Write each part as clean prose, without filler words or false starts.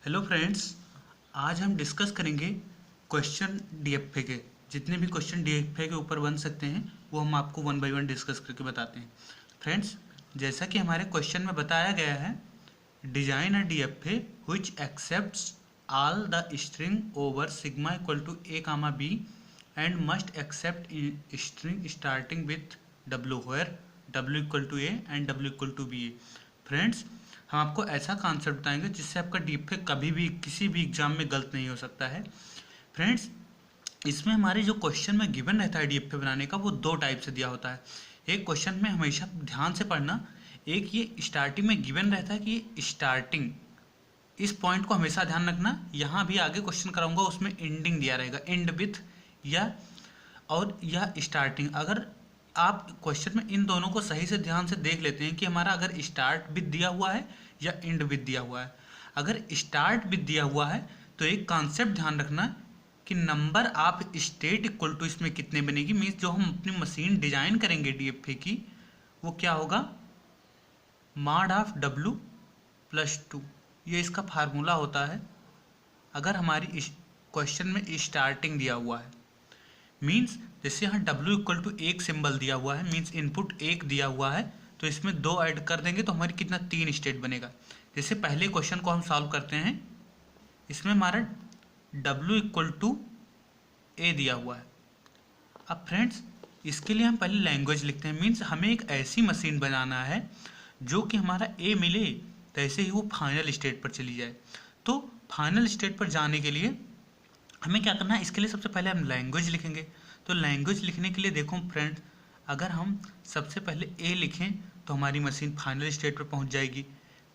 Hello friends, आज हम discuss करेंगे क्वेश्चन डीएफए के। जितने भी क्वेश्चन डीएफए के ऊपर बन सकते हैं वो हम आपको वन बाय वन डिस्कस करके बताते हैं। फ्रेंड्स, जैसा कि हमारे क्वेश्चन में बताया गया है, design a DFA which accepts all the string over sigma equal to A comma B and must accept string starting with W where W equal to A and W equal to B A. Friends, हम आपको ऐसा concept बताएंगे जिससे आपका DFA कभी भी किसी भी एग्जाम में गलत नहीं हो सकता है। फ्रेंड्स, इसमें हमारे जो क्वेश्चन में गिवन रहता है डीएफए बनाने का, वो दो टाइप से दिया होता है। एक क्वेश्चन में हमेशा ध्यान से पढ़ना, एक ये स्टार्टिंग में गिवन रहता है कि स्टार्टिंग, इस पॉइंट को हमेशा ध्यान रखना। यहाँ भी आगे क्वेश्चन कराऊंगा उसमें एंडिंग दिया रहेगा, एंड विथ या स्टार्टिंग। अगर आप क्वेश्चन में इन दोनों को सही से ध्यान से देख लेते हैं कि हमारा अगर स्टार्ट विद दिया हुआ है या एंड विद दिया हुआ है। अगर स्टार्ट विद दिया हुआ है तो एक कॉन्सेप्ट ध्यान रखना कि number of state equal to इसमें कितने बनेगी, मीन्स जो हम अपनी मशीन डिजाइन करेंगे डीएफए की, वो क्या होगा, मॉड ऑफ डब्ल्यू प्लस 2। ये इसका फार्मूला होता है। अगर हमारी क्वेश्चन में स्टार्टिंग दिया हुआ है, मीन्स जैसे यहाँ W इक्वल टू एक सिंबल दिया हुआ है, मीन्स इनपुट एक दिया हुआ है, तो इसमें दो ऐड कर देंगे तो हमारी कितना, तीन स्टेट बनेगा। जैसे पहले क्वेश्चन को हम सॉल्व करते हैं, इसमें हमारा W इक्वल टू ए दिया हुआ है। अब फ्रेंड्स, इसके लिए हम पहले लैंग्वेज लिखते हैं, मीन्स हमें एक ऐसी मशीन बनाना है जो कि हमारा ए मिले तो ऐसे ही वो फाइनल स्टेट पर चली जाए। तो फाइनल स्टेट पर जाने के लिए हमें क्या करना है, इसके लिए सबसे पहले हम लैंग्वेज लिखेंगे। तो लैंग्वेज लिखने के लिए देखो फ्रेंड्स, अगर हम सबसे पहले ए लिखें तो हमारी मशीन फाइनल स्टेट पर पहुंच जाएगी।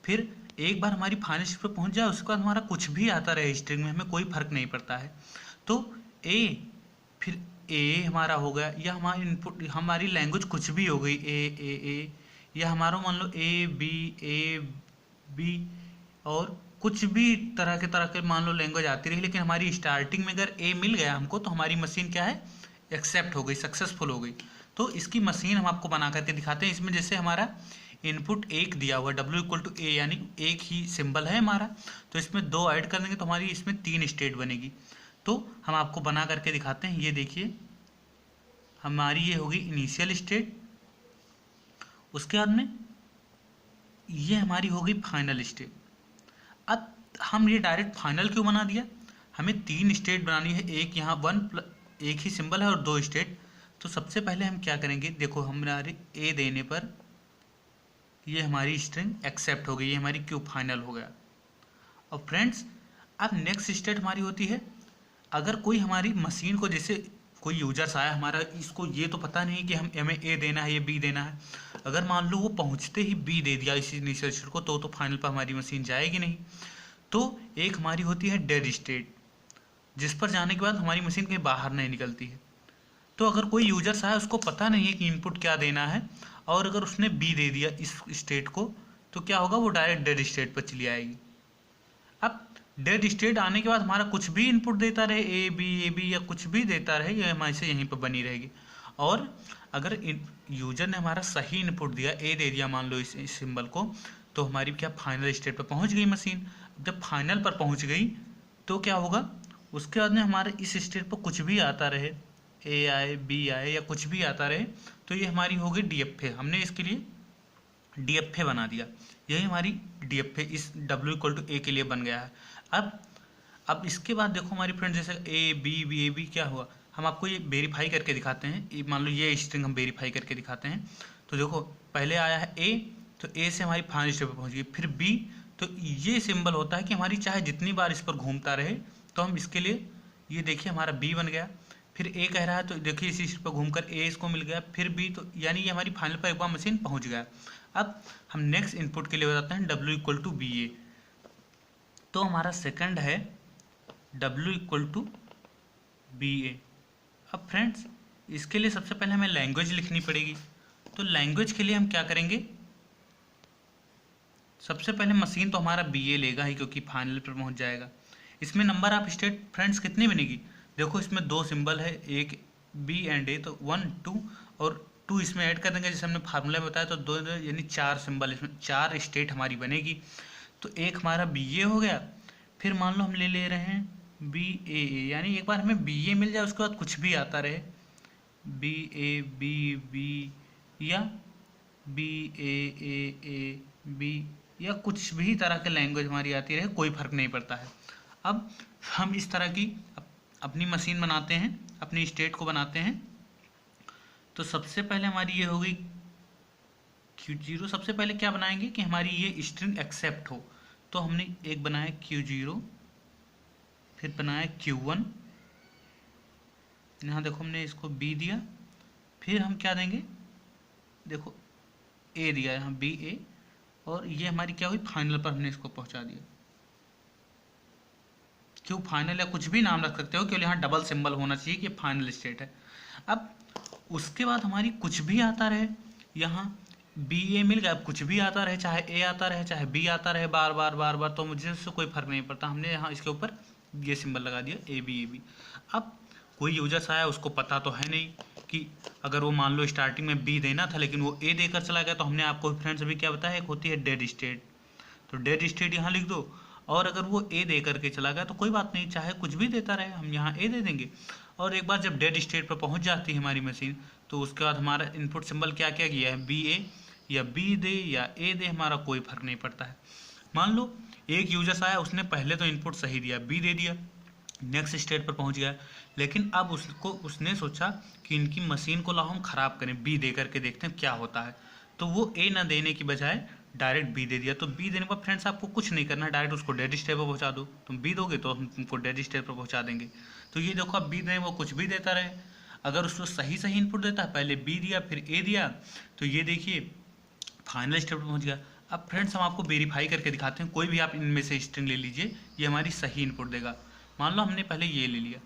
फिर एक बार हमारी फाइनल स्टेट पर पहुंच जाए, उसके बाद हमारा कुछ भी आता रहे स्ट्रिंग में, हमें कोई फर्क नहीं पड़ता है। तो ए, फिर ए हमारा हो गया, या हमारी इनपुट हमारी लैंग्वेज कुछ भी हो गई, ए, या हमारा मान लो ए बी और कुछ भी तरह के मान लो लैंग्वेज आती रही, लेकिन हमारी स्टार्टिंग में अगर ए मिल गया हमको तो हमारी मशीन क्या है, एक्सेप्ट हो गई, सक्सेसफुल हो गई। तो इसकी मशीन हम आपको बना करके दिखाते हैं। इसमें जैसे हमारा इनपुट एक दिया हुआ, डब्ल्यू इक्वल टू ए, यानी एक ही सिंबल है हमारा, तो इसमें दो ऐड कर देंगे तो हमारी इसमें तीन स्टेट बनेगी। तो हम आपको बना करके दिखाते हैं। ये देखिए, हमारी ये होगी इनिशियल स्टेट, उसके बाद में ये हमारी होगी फाइनल स्टेट। अब हम ये डायरेक्ट फाइनल क्यों बना दिया, हमें तीन स्टेट बनानी है, एक यहाँ एक ही सिंबल है और दो स्टेट। तो सबसे पहले हम क्या करेंगे, देखो हमारे ए देने पर ये हमारी स्ट्रिंग एक्सेप्ट हो गई, ये हमारी क्यू फाइनल हो गया। और फ्रेंड्स, अब नेक्स्ट स्टेट हमारी होती है, अगर कोई हमारी मशीन को, जैसे कोई यूजर्स आया हमारा, इसको ये तो पता नहीं कि हमें ए देना है या बी देना है, अगर मान लो वो पहुंचते ही बी दे दिया इसी इनिशियल स्टेट को, तो फाइनल पर हमारी मशीन जाएगी नहीं। तो एक हमारी होती है डेड स्टेट, जिस पर जाने के बाद हमारी मशीन कहीं बाहर नहीं निकलती है। तो अगर कोई यूजर्स आया, उसको पता नहीं है कि इनपुट क्या देना है, और अगर उसने बी दे दिया इस स्टेट को, तो क्या होगा, वो डायरेक्ट डेड स्टेट पर चली आएगी। अब डेड स्टेट आने के बाद हमारा कुछ भी इनपुट देता रहे, ए बी या कुछ भी देता रहे, ये हमारे से यहीं पर बनी रहेगी। और अगर यूजर ने हमारा सही इनपुट दिया, ए दे दिया मान लो इस सिंबल को, तो हमारी क्या फाइनल स्टेट पर पहुंच गई मशीन। जब फाइनल पर पहुंच गई तो क्या होगा, उसके बाद में हमारे इस स्टेट पर कुछ भी आता रहे, ए आए बी आए या कुछ भी आता रहे, तो ये हमारी होगी डीएफए। हमने इसके लिए डीएफए बना दिया, यही हमारी डीएफए इस डब्ल्यू इक्वल टू ए के लिए बन गया है। अब इसके बाद देखो हमारी फ्रेंड, जैसे ए बी क्या हुआ, हम आपको ये वेरीफाई करके दिखाते हैं। मान लो ये स्ट्रिंग हम वेरीफाई करके दिखाते हैं। तो देखो पहले आया है ए, तो ए से हमारी फाइनल स्टेट पर पहुंच गई। फिर बी, तो ये सिंबल होता है कि हमारी चाहे जितनी बार इस पर घूमता रहे, तो हम इसके लिए, ये देखिए हमारा बी बन गया। फिर ए कह रहा है, तो देखिए इसी पर घूमकर ए इसको मिल गया, फिर बी, तो यानी ये हमारी फाइनल पर एक बार मशीन पहुंच गया। अब हम नेक्स्ट इनपुट के लिए बताते हैं डब्ल्यू इक्वल टू बी ए। तो हमारा सेकंड है डब्ल्यू इक्वल टू बी ए। अब फ्रेंड्स, इसके लिए सबसे पहले हमें लैंग्वेज लिखनी पड़ेगी। तो लैंग्वेज के लिए हम क्या करेंगे, सबसे पहले मशीन तो हमारा बी ए लेगा ही, क्योंकि फाइनल पर पहुंच जाएगा। इसमें नंबर ऑफ स्टेट फ्रेंड्स कितनी बनेगी, देखो इसमें दो सिंबल है, एक बी एंड ए, तो 1 2 और 2 इसमें ऐड कर देंगे, जैसे हमने फार्मूला में बताया, तो दो यानी चार सिंबल, इसमें चार स्टेट हमारी बनेगी। तो एक हमारा बी ए हो गया, फिर मान लो हम ले रहे हैं बी ए ए, यानी एक बार हमें बी ए मिल जाए उसके बाद कुछ भी आता रहे, बी ए बी बी या बी ए बी, या कुछ भी तरह के लैंग्वेज हमारी आती रहे, कोई फर्क नहीं पड़ता है। अब हम इस तरह की अपनी मशीन बनाते हैं, अपनी स्टेट को बनाते हैं। तो सबसे पहले हमारी ये होगी Q0। सबसे पहले क्या बनाएंगे कि हमारी ये स्ट्रिंग एक्सेप्ट हो, तो हमने एक बनाया Q0, फिर बनाया Q1, यहाँ देखो हमने इसको B दिया, फिर हम क्या देंगे, देखो A दिया यहाँ बी ए, और ये हमारी क्या हुई, फाइनल पर हमने इसको पहुंचा दिया। क्यों फाइनल, या कुछ भी नाम रख सकते हो, केवल यहाँ डबल सिंबल होना चाहिए कि फाइनल स्टेट है। अब उसके बाद हमारी कुछ भी आता रहे, यहाँ बी ए मिल गया, अब कुछ भी आता रहे, चाहे ए आता रहे चाहे बी आता रहे, बार बार बार बार, तो मुझे उससे कोई फर्क नहीं पड़ता। हमने यहाँ इसके ऊपर ये सिंबल लगा दिया ए बी। अब कोई यूजर्स आया, उसको पता तो है नहीं कि अगर वो मान लो स्टार्टिंग में बी देना था लेकिन वो ए देकर चला गया, तो हमने आपको फ्रेंड्स अभी क्या बताया, एक होती है डेड स्टेट, तो डेड स्टेट यहाँ लिख दो। और अगर वो ए दे करके चला गया तो कोई बात नहीं, चाहे कुछ भी देता रहे, हम यहाँ ए दे देंगे। और एक बार जब डेड स्टेट पर पहुँच जाती है हमारी मशीन, तो उसके बाद हमारा इनपुट सिंबल क्या क्या किया है, बी ए, या बी दे या ए दे, हमारा कोई फर्क नहीं पड़ता है। मान लो एक यूजर्स आया, उसने पहले तो इनपुट सही दिया, बी दे दिया, नेक्स्ट स्टेट पर पहुंच गया, लेकिन अब उसने सोचा कि इनकी मशीन को लाओ हम ख़राब करें, बी दे करके देखते हैं क्या होता है। तो वो ए ना देने की बजाय डायरेक्ट बी दे दिया। तो बी देने के बाद फ्रेंड्स आपको कुछ नहीं करना है, डायरेक्ट उसको डेड स्टेट पर पहुंचा दो। तुम बी दोगे तो हम तुमको डेड स्टेट पर पहुंचा देंगे। तो ये देखो, अब बी दें वो कुछ भी देता रहे, अगर उसको सही सही इनपुट देता है, पहले बी दिया फिर ए दिया, तो ये देखिए फाइनल स्टेप पर पहुंच गया। अब फ्रेंड्स हम आपको वेरीफाई करके दिखाते हैं, कोई भी आप इनमें से स्ट्रिंग ले लीजिए, ये हमारी सही इनपुट देगा। मान लो हमने पहले ये ले लिया,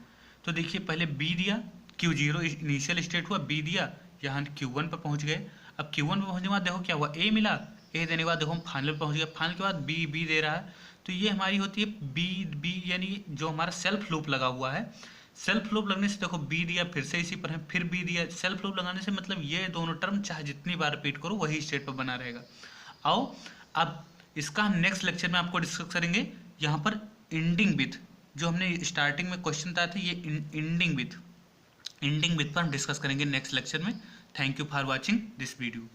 तो देखिए पहले बी दिया, Q0 इनिशियल स्टेट हुआ, बी दिया, यहाँ Q1 पर पहुंच गए। अब Q1 पर पहुंचने के बाद देखो क्या हुआ, ए मिला, ए देने के बाद देखो हम फाइनल पर पहुंच गए, फाइनल के बाद बी दे रहा है। तो ये हमारी होती है बी, यानी जो हमारा सेल्फ लूप लगा हुआ है। सेल्फ लूप लगने से देखो बी दिया, फिर से इसी पर है, फिर बी दिया। सेल्फ लूप लगाने से मतलब ये दोनों टर्म चाहे जितनी बार रिपीट करो वही स्टेट पर बना रहेगा। आओ अब इसका हम नेक्स्ट लेक्चर में आपको डिस्कस करेंगे। यहाँ पर एंडिंग विथ, जो हमने स्टार्टिंग में क्वेश्चन बताया था, ये एंडिंग विथ पर हम डिस्कस करेंगे नेक्स्ट लेक्चर में। Thank you for watching this video.